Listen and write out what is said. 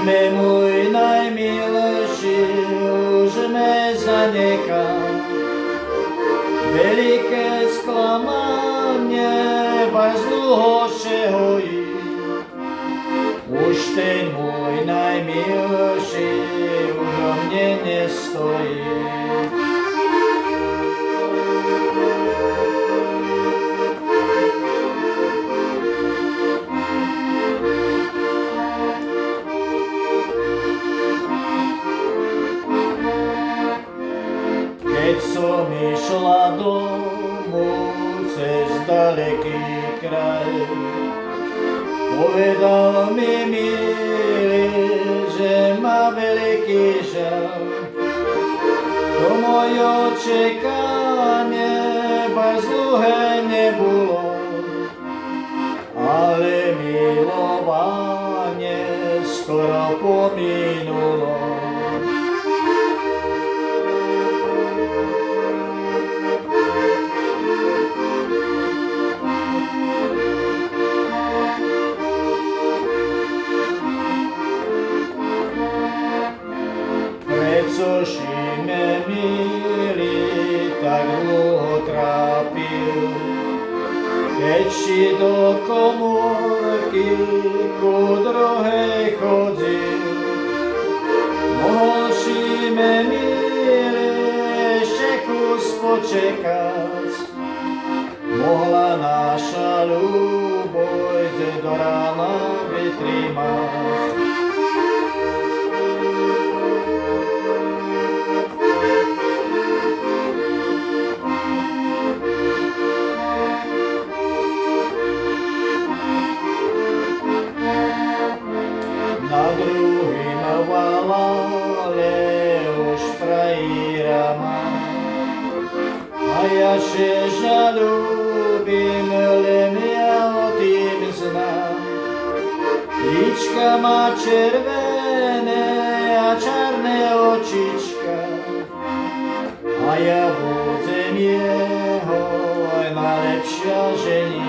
me môj najmilší, už me zanechal. Veľké sklamanie bez dlhošieho už ten môj najmilší už o mne nestojí. Keď som išla domov cez daleký kraj, povedal mi milý, že má veľký žal. To moje čekanie bez dlhé nebolo, ale milovanie skoro pominulo. Což me milý tak dlho trápil, keď si do komórky ku druhej chodil. Mohol si me milý ešte kus počekať, mohla naša ľubosť do rána vytrímať. Na druhým valale už frajíra mám, a ja šeža ľúbim, len ja o tým znám. Líčka má červené a čarné očička, a ja budem jeho najlepšia ženička.